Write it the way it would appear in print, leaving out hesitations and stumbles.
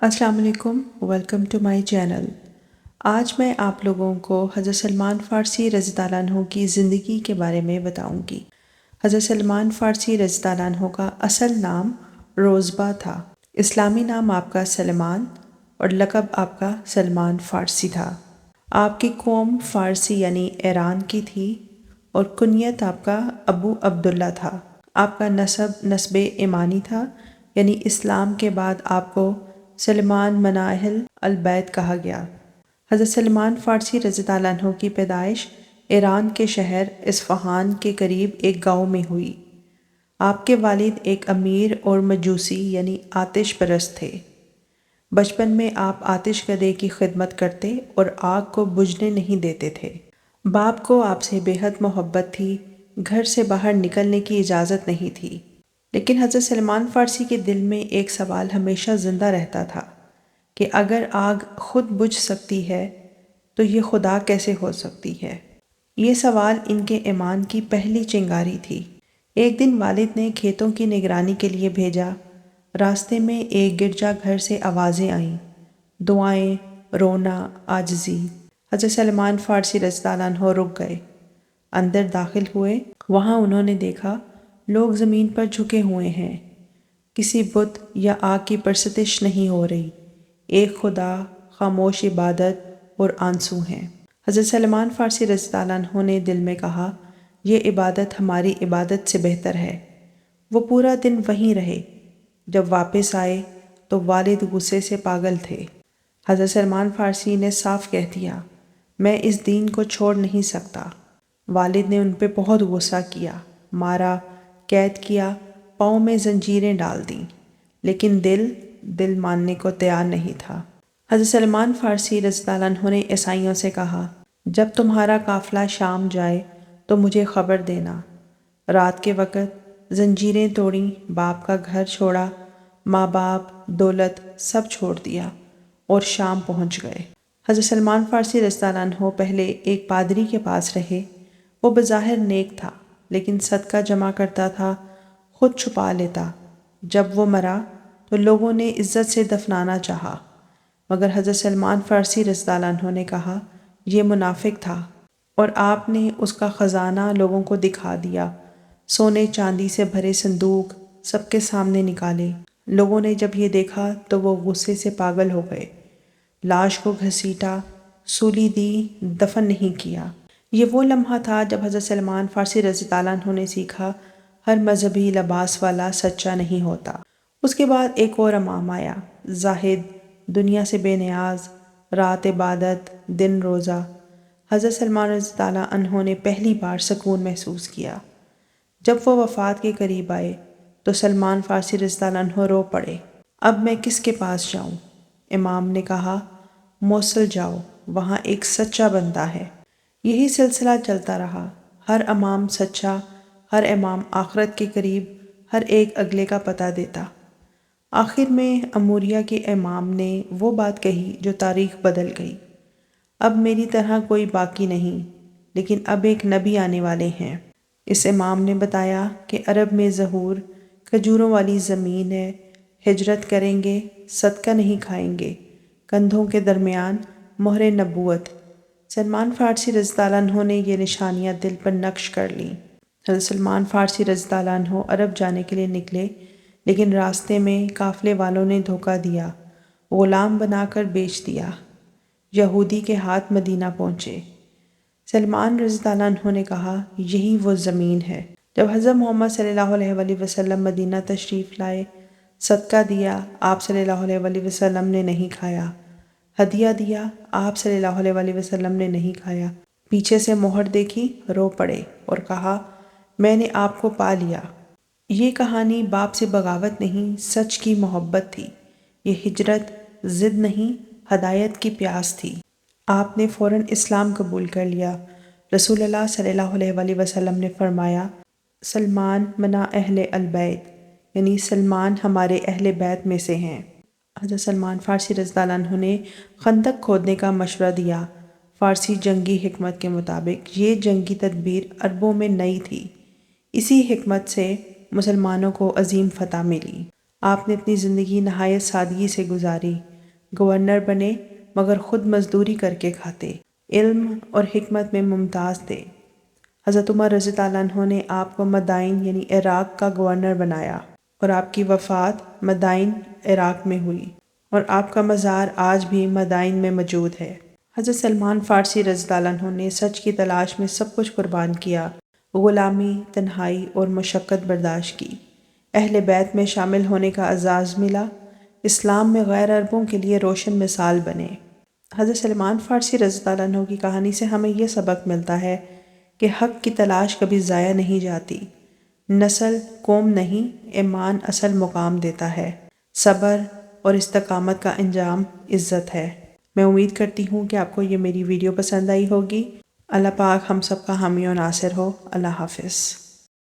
السلام علیکم، welcome to my channel. آج میں آپ لوگوں کو حضرت سلمان فارسی رضی اللہ عنہ کی زندگی کے بارے میں بتاؤں گی۔ حضرت سلمان فارسی رضی اللہ عنہ کا اصل نام روزبہ تھا۔ اسلامی نام آپ کا سلمان اور لقب آپ کا سلمان فارسی تھا۔ آپ کی قوم فارسی یعنی ایران کی تھی اور کنیت آپ کا ابو عبداللہ تھا۔ آپ کا نسب ایمانی تھا، یعنی اسلام کے بعد آپ کو سلمان من اہل البیت کہا گیا۔ حضرت سلمان فارسی رضی اللہ عنہ کی پیدائش ایران کے شہر اصفہان کے قریب ایک گاؤں میں ہوئی۔ آپ کے والد ایک امیر اور مجوسی یعنی آتش پرست تھے۔ بچپن میں آپ آتش کدے کی خدمت کرتے اور آگ کو بجھنے نہیں دیتے تھے۔ باپ کو آپ سے بے حد محبت تھی، گھر سے باہر نکلنے کی اجازت نہیں تھی۔ لیکن حضرت سلمان فارسی کے دل میں ایک سوال ہمیشہ زندہ رہتا تھا کہ اگر آگ خود بجھ سکتی ہے تو یہ خدا کیسے ہو سکتی ہے؟ یہ سوال ان کے ایمان کی پہلی چنگاری تھی۔ ایک دن والد نے کھیتوں کی نگرانی کے لیے بھیجا۔ راستے میں ایک گرجا گھر سے آوازیں آئیں، دعائیں، رونا، عاجزی۔ حضرت سلمان فارسی رضی اللہ عنہ رک گئے۔ اندر داخل ہوئے۔ وہاں انہوں نے دیکھا لوگ زمین پر جھکے ہوئے ہیں، کسی بت یا آگ کی پرستش نہیں ہو رہی، ایک خدا، خاموش عبادت اور آنسو ہیں۔ حضرت سلمان فارسی رضی اللہ عنہ نے دل میں کہا، یہ عبادت ہماری عبادت سے بہتر ہے۔ وہ پورا دن وہیں رہے۔ جب واپس آئے تو والد غصے سے پاگل تھے۔ حضرت سلمان فارسی نے صاف کہہ دیا، میں اس دین کو چھوڑ نہیں سکتا۔ والد نے ان پہ بہت غصہ کیا، مارا، قید کیا، پاؤں میں زنجیریں ڈال دیں، لیکن دل ماننے کو تیار نہیں تھا۔ حضرت سلمان فارسی رضی اللہ عنہ نے عیسائیوں سے کہا، جب تمہارا قافلہ شام جائے تو مجھے خبر دینا۔ رات کے وقت زنجیریں توڑیں، باپ کا گھر چھوڑا، ماں باپ، دولت سب چھوڑ دیا اور شام پہنچ گئے۔ حضرت سلمان فارسی رضی اللہ عنہ پہلے ایک پادری کے پاس رہے۔ وہ بظاہر نیک تھا، لیکن صدقہ جمع کرتا تھا، خود چھپا لیتا۔ جب وہ مرا تو لوگوں نے عزت سے دفنانا چاہا، مگر حضرت سلمان فارسی رضی اللہ عنہ نے کہا یہ منافق تھا، اور آپ نے اس کا خزانہ لوگوں کو دکھا دیا۔ سونے چاندی سے بھرے صندوق سب کے سامنے نکالے۔ لوگوں نے جب یہ دیکھا تو وہ غصے سے پاگل ہو گئے۔ لاش کو گھسیٹا، سولی دی، دفن نہیں کیا۔ یہ وہ لمحہ تھا جب حضرت سلمان فارسی رضی اللہ عنہ نے سیکھا، ہر مذہبی لباس والا سچا نہیں ہوتا۔ اس کے بعد ایک اور امام آیا، زاہد، دنیا سے بے نیاز، رات عبادت، دن روزہ۔ حضرت سلمان رضی اللہ عنہ نے پہلی بار سکون محسوس کیا۔ جب وہ وفات کے قریب آئے تو سلمان فارسی رضی اللہ عنہ رو پڑے، اب میں کس کے پاس جاؤں؟ امام نے کہا، موصل جاؤ، وہاں ایک سچا بندہ ہے۔ یہی سلسلہ چلتا رہا، ہر امام سچا، ہر امام آخرت کے قریب، ہر ایک اگلے کا پتہ دیتا۔ آخر میں اموریہ کے امام نے وہ بات کہی جو تاریخ بدل گئی، اب میری طرح کوئی باقی نہیں، لیکن اب ایک نبی آنے والے ہیں۔ اس امام نے بتایا کہ عرب میں ظہور، کھجوروں والی زمین ہے، ہجرت کریں گے، صدقہ نہیں کھائیں گے، کندھوں کے درمیان مہر نبوت۔ سلمان فارسی رضی اللہ عنہ نے یہ نشانیاں دل پر نقش کر لیں۔ حضرت سلمان فارسی رضی اللہ عنہ عرب جانے کے لیے نکلے، لیکن راستے میں قافلے والوں نے دھوکہ دیا، غلام بنا کر بیچ دیا۔ یہودی کے ہاتھ مدینہ پہنچے۔ سلمان رضی اللہ عنہ نے کہا، یہی وہ زمین ہے۔ جب حضرت محمد صلی اللہ علیہ وآلہ وسلم مدینہ تشریف لائے، صدقہ دیا، آپ صلی اللہ علیہ وآلہ وسلم نے نہیں کھایا۔ ہدیہ دیا، آپ صلی اللہ علیہ وآلہ وسلم نے نہیں کھایا۔ پیچھے سے مہر دیکھی، رو پڑے اور کہا، میں نے آپ کو پا لیا۔ یہ کہانی باپ سے بغاوت نہیں، سچ کی محبت تھی۔ یہ ہجرت ضد نہیں، ہدایت کی پیاس تھی۔ آپ نے فوراً اسلام قبول کر لیا۔ رسول اللہ صلی اللہ علیہ وآلہ وسلم نے فرمایا، سلمان منا اہل البیت، یعنی سلمان ہمارے اہل بیت میں سے ہیں۔ حضرت سلمان فارسی رضی اللہ عنہ نے خندق کھودنے کا مشورہ دیا۔ فارسی جنگی حکمت کے مطابق یہ جنگی تدبیر عربوں میں نئی تھی۔ اسی حکمت سے مسلمانوں کو عظیم فتح ملی۔ آپ نے اپنی زندگی نہایت سادگی سے گزاری۔ گورنر بنے مگر خود مزدوری کر کے کھاتے، علم اور حکمت میں ممتاز تھے۔ حضرت عمر رضی اللہ عنہ نے آپ کو مدائن یعنی عراق کا گورنر بنایا اور آپ کی وفات مدائن عراق میں ہوئی اور آپ کا مزار آج بھی مدائن میں موجود ہے۔ حضرت سلمان فارسی رضی اللہ عنہ نے سچ کی تلاش میں سب کچھ قربان کیا، غلامی، تنہائی اور مشقت برداشت کی۔ اہل بیت میں شامل ہونے کا اعزاز ملا، اسلام میں غیر عربوں کے لیے روشن مثال بنے۔ حضرت سلمان فارسی رضی اللہ عنہ کی کہانی سے ہمیں یہ سبق ملتا ہے کہ حق کی تلاش کبھی ضائع نہیں جاتی۔ نسل، قوم نہیں، ایمان اصل مقام دیتا ہے۔ صبر اور استقامت کا انجام عزت ہے۔ میں امید کرتی ہوں کہ آپ کو یہ میری ویڈیو پسند آئی ہوگی۔ اللہ پاک ہم سب کا حامی و ناصر ہو۔ اللہ حافظ۔